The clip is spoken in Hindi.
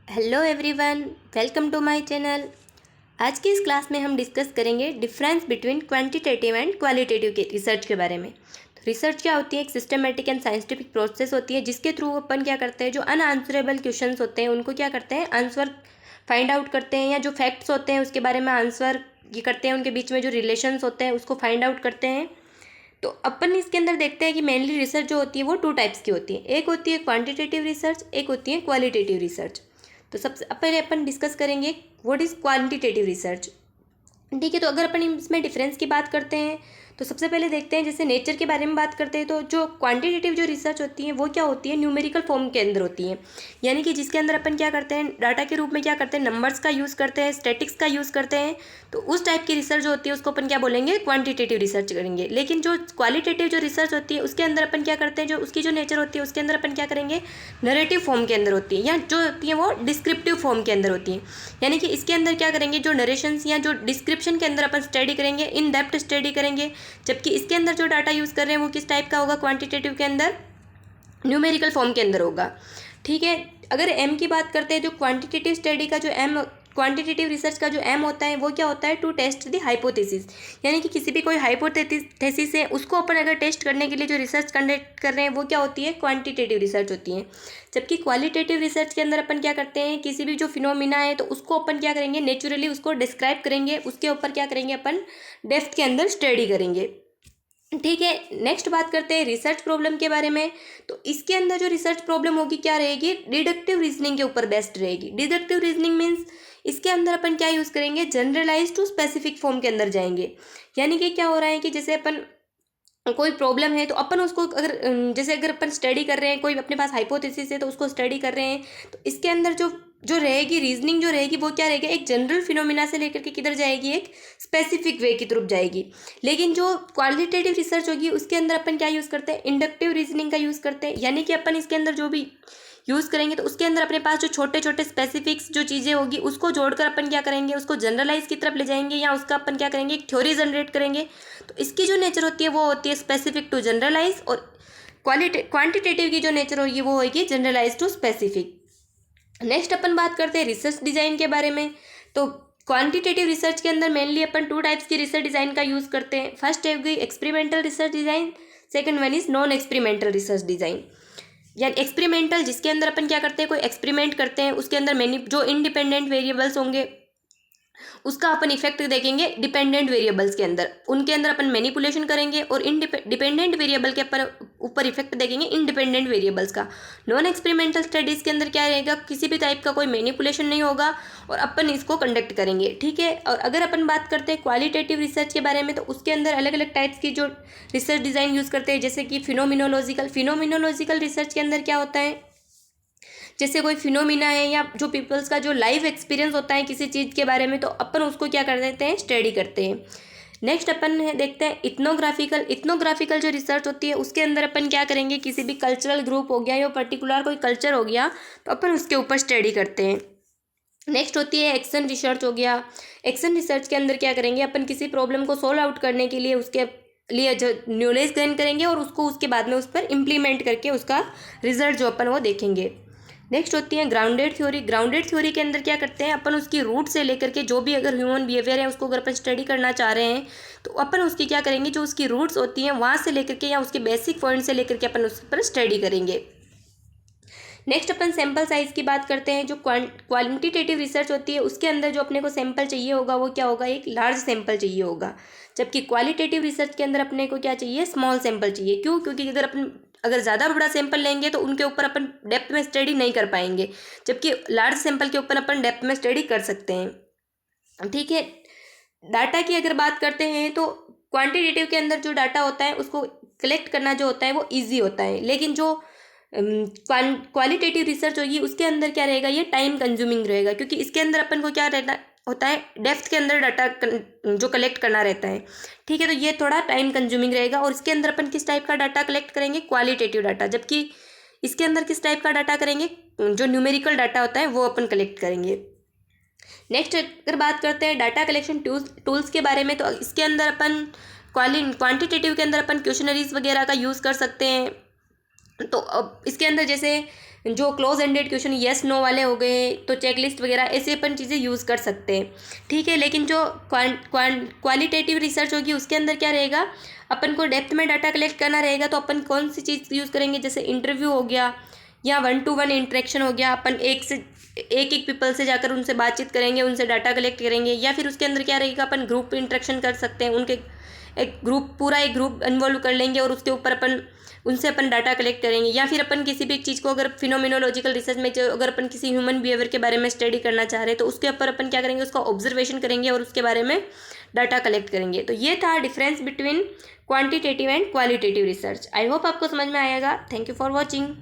Hello everyone, welcome to my channel. आज की इस क्लास में हम डिस्कस करेंगे difference between quantitative and qualitative के रिसर्च के बारे में। तो रिसर्च क्या होती है? एक सिस्टमेटिक एंड साइंटिफिक प्रोसेस होती है जिसके थ्रू अपन क्या करते हैं, जो अनआंसरेबल क्वेश्चंस होते हैं उनको क्या करते हैं, आंसर फाइंड आउट करते हैं, या जो फैक्ट्स होते हैं उसके बारे में आंसर ये करते हैं, उनके बीच में जो रिलेशंस होते हैं उसको फाइंड आउट करते हैं। तो अपन इसके अंदर देखते हैं कि मेनली रिसर्च जो होती है वो टू टाइप्स की होती है। एक होती है क्वांटिटेटिव रिसर्च, एक होती है क्वालिटेटिव रिसर्च। तो सबसे पहले अपन डिस्कस करेंगे व्हाट इज़ क्वांटिटेटिव रिसर्च। ठीक है, तो अगर अपन इसमें डिफरेंस की बात करते हैं तो सबसे पहले देखते हैं, जैसे नेचर के बारे में बात करते हैं तो जो क्वांटिटेटिव जो रिसर्च होती है वो क्या होती है, न्यूमेरिकल फॉर्म के अंदर होती है। यानी कि जिसके अंदर अपन क्या करते हैं, डाटा के रूप में क्या करते हैं, नंबर्स का यूज़ करते हैं, स्टैटिक्स का यूज़ करते हैं। तो उस टाइप की रिसर्च जो होती है उसको अपन क्या बोलेंगे, क्वांटिटेटिव रिसर्च करेंगे। लेकिन जो क्वालिटेटिव जो रिसर्च होती है उसके अंदर अपन क्या करते हैं, जो उसकी जो नेचर होती है उसके अंदर अपन क्या करेंगे, नरेटिव फॉर्म के अंदर होती है, या जो होती है वो डिस्क्रिप्टिव फॉर्म के अंदर होती है। यानी कि इसके अंदर क्या करेंगे, जो नरेशंस या जो डिस्क्रिप्शन के अंदर अपन स्टडी करेंगे, इन डेप्थ स्टडी करेंगे। जबकि इसके अंदर जो डाटा यूज़ कर रहे हैं वो किस टाइप का होगा, क्वांटिटेटिव के अंदर न्यूमेरिकल फॉर्म के अंदर होगा। ठीक है, अगर एम की बात करते हैं, जो क्वांटिटेटिव स्टडी का जो एम, क्वांटिटेटिव रिसर्च का जो एम होता है वो क्या होता है, टू टेस्ट द हाइपोथेसिस। यानी कि किसी भी कोई हाइपोथेसिस है उसको अपन अगर टेस्ट करने के लिए जो रिसर्च कंडक्ट कर रहे हैं वो क्या होती है, क्वांटिटेटिव रिसर्च होती है। जबकि क्वालिटेटिव रिसर्च के अंदर अपन क्या करते हैं, किसी भी जो फिनोमिना है तो उसको अपन क्या करेंगे, नेचुरली उसको डिस्क्राइब करेंगे, उसके ऊपर क्या करेंगे, अपन डेप्थ के अंदर स्टडी करेंगे। ठीक है, नेक्स्ट बात करते हैं रिसर्च प्रॉब्लम के बारे में। तो इसके अंदर जो रिसर्च प्रॉब्लम होगी क्या रहेगी, डिडक्टिव रीजनिंग के ऊपर बेस्ड रहेगी। डिडक्टिव रीजनिंग मीन्स इसके अंदर अपन क्या यूज़ करेंगे, जनरलाइज टू स्पेसिफिक फॉर्म के अंदर जाएंगे। यानी कि क्या हो रहा है कि जैसे अपन कोई प्रॉब्लम है तो अपन उसको अगर जैसे अगर अपन स्टडी कर रहे हैं, कोई अपने पास हाइपोथेसिस है तो उसको स्टडी कर रहे हैं, तो इसके अंदर जो जो रहेगी रीजनिंग जो रहेगी वो क्या रहेगी, एक जनरल फिनोमिना से लेकर के किधर जाएगी, एक स्पेसिफिक वे की तरफ जाएगी। लेकिन जो क्वालिटेटिव रिसर्च होगी उसके अंदर अपन क्या यूज़ करते हैं, इंडक्टिव रीजनिंग का यूज़ करते हैं। यानी कि अपन इसके अंदर जो भी यूज़ करेंगे तो उसके अंदर अपने पास जो छोटे छोटे स्पेसिफिक्स जो चीज़ें होगी उसको जोड़कर अपन क्या करेंगे, उसको जनरलाइज की तरफ ले जाएंगे, या उसका अपन क्या करेंगे, एक थ्योरी जनरेट करेंगे। तो इसकी जो नेचर होती है वो होती है स्पेसिफिक टू जनरलाइज, और क्वांटिटेटिव की जो नेचर होगी वो होगी जनरलाइज टू स्पेसिफिक। नेक्स्ट अपन बात करते हैं रिसर्च डिज़ाइन के बारे में। तो क्वांटिटेटिव रिसर्च के अंदर मेनली अपन टू टाइप्स की रिसर्च डिज़ाइन का यूज़ करते हैं। फर्स्ट है experimental research design, second one is non experimental research design. यानी एक्सपेरिमेंटल जिसके अंदर अपन क्या करते हैं, कोई एक्सपेरिमेंट करते हैं, उसके अंदर मैनी जो इंडिपेंडेंट वेरिएबल्स होंगे उसका अपन इफेक्ट देखेंगे डिपेंडेंट वेरिएबल्स के अंदर, उनके अंदर अपन मैनिपुलेशन करेंगे, और डिपेंडेंट वेरिएबल के ऊपर इफेक्ट देखेंगे इंडिपेंडेंट वेरिएबल्स का। नॉन एक्सपेरिमेंटल स्टडीज़ के अंदर क्या रहेगा, किसी भी टाइप का कोई मैनिपुलेशन नहीं होगा और अपन इसको कंडक्ट करेंगे। ठीक है, और अगर अपन बात करते हैं क्वालिटेटिव रिसर्च के बारे में तो उसके अंदर अलग अलग टाइप्स की जो रिसर्च डिज़ाइन यूज़ करते हैं, जैसे कि फिनोमिनोलॉजिकल रिसर्च के अंदर क्या होता है, जैसे कोई फिनोमिना है या जो पीपल्स का जो लाइव एक्सपीरियंस होता है किसी चीज़ के बारे में, तो अपन उसको क्या कर देते हैं, स्टडी करते हैं। नेक्स्ट अपन है देखते हैं इथनोग्राफिकल जो रिसर्च होती है उसके अंदर अपन क्या करेंगे, किसी भी कल्चरल ग्रुप हो गया या पर्टिकुलर कोई कल्चर हो गया तो अपन उसके ऊपर स्टडी करते हैं। नेक्स्ट होती है एक्शन रिसर्च हो गया। एक्शन रिसर्च के अंदर क्या करेंगे, अपन किसी प्रॉब्लम को सोल्व आउट करने के लिए उसके लिए जो नॉलेज गेन करेंगे और उसको उसके बाद में उस पर इम्प्लीमेंट करके उसका रिजल्ट जो अपन वो देखेंगे। नेक्स्ट होती है ग्राउंडेड थ्योरी। ग्राउंडेड थ्योरी के अंदर क्या करते हैं, अपन उसकी रूट से लेकर के जो भी अगर ह्यूमन बिहेवियर है उसको अगर अपन स्टडी करना चाह रहे हैं तो अपन उसकी क्या करेंगे, जो उसकी रूट्स होती हैं वहाँ से लेकर के या उसके बेसिक पॉइंट से लेकर के अपन उस पर स्टडी करेंगे। नेक्स्ट अपन सैम्पल साइज़ की बात करते हैं। जो क्वांटिटेटिव रिसर्च होती है उसके अंदर जो अपने को सैम्पल चाहिए होगा वो क्या होगा, एक लार्ज सैम्पल चाहिए होगा। जबकि क्वालिटेटिव रिसर्च के अंदर अपने को क्या चाहिए, स्मॉल सैम्पल चाहिए। क्यों? क्योंकि अगर ज़्यादा बड़ा सैंपल लेंगे तो उनके ऊपर अपन डेप्थ में स्टडी नहीं कर पाएंगे, जबकि लार्ज सैंपल के ऊपर अपन डेप्थ में स्टडी कर सकते हैं। ठीक है, डाटा की अगर बात करते हैं तो क्वांटिटेटिव के अंदर जो डाटा होता है उसको कलेक्ट करना जो होता है वो इजी होता है, लेकिन जो क्वालिटेटिव रिसर्च होगी उसके अंदर क्या रहेगा, ये टाइम कंज्यूमिंग रहेगा, क्योंकि इसके अंदर अपन को क्या रहता होता है, डेप्थ के अंदर डाटा जो कलेक्ट करना रहता है। ठीक है, तो ये थोड़ा टाइम कंज्यूमिंग रहेगा, और इसके अंदर अपन किस टाइप का डाटा कलेक्ट करेंगे, क्वालिटेटिव डाटा। जबकि इसके अंदर किस टाइप का डाटा करेंगे, जो न्यूमेरिकल डाटा होता है वो अपन कलेक्ट करेंगे। नेक्स्ट अगर बात करते हैं डाटा कलेक्शन टूल्स के बारे में, तो इसके अंदर अपन क्वांटिटेटिव के अंदर अपन क्वेश्चनरीज वगैरह का यूज़ कर सकते हैं, तो अब इसके अंदर जैसे जो close ended question yes no वाले हो गए, तो चेकलिस्ट वगैरह ऐसे अपन चीज़ें यूज़ कर सकते हैं, ठीक है। लेकिन जो क्वालिटेटिव रिसर्च होगी उसके अंदर क्या रहेगा, अपन को डेप्थ में डाटा कलेक्ट करना रहेगा। तो अपन कौन सी चीज़ यूज़ करेंगे, जैसे इंटरव्यू हो गया या 1-to-1 इंटरेक्शन हो गया, अपन एक पीपल से जाकर उनसे बातचीत करेंगे, उनसे डाटा कलेक्ट करेंगे। या फिर उसके अंदर क्या रहेगा, अपन ग्रुप इंटरेक्शन कर सकते हैं, उनके एक ग्रुप इन्वॉल्व कर लेंगे और उसके ऊपर उनसे अपन डाटा कलेक्ट करेंगे। या फिर अपन किसी भी चीज़ को अगर फिनोमिनोलॉजिकल रिसर्च में जो अगर अपन किसी ह्यूमन बिहेवियर के बारे में स्टडी करना चाह रहे हैं, तो उसके ऊपर अपन क्या करेंगे, उसका ऑब्जर्वेशन करेंगे और उसके बारे में डाटा कलेक्ट करेंगे। तो ये था difference between quantitative and qualitative research. I hope आपको समझ में आएगा। Thank you for watching.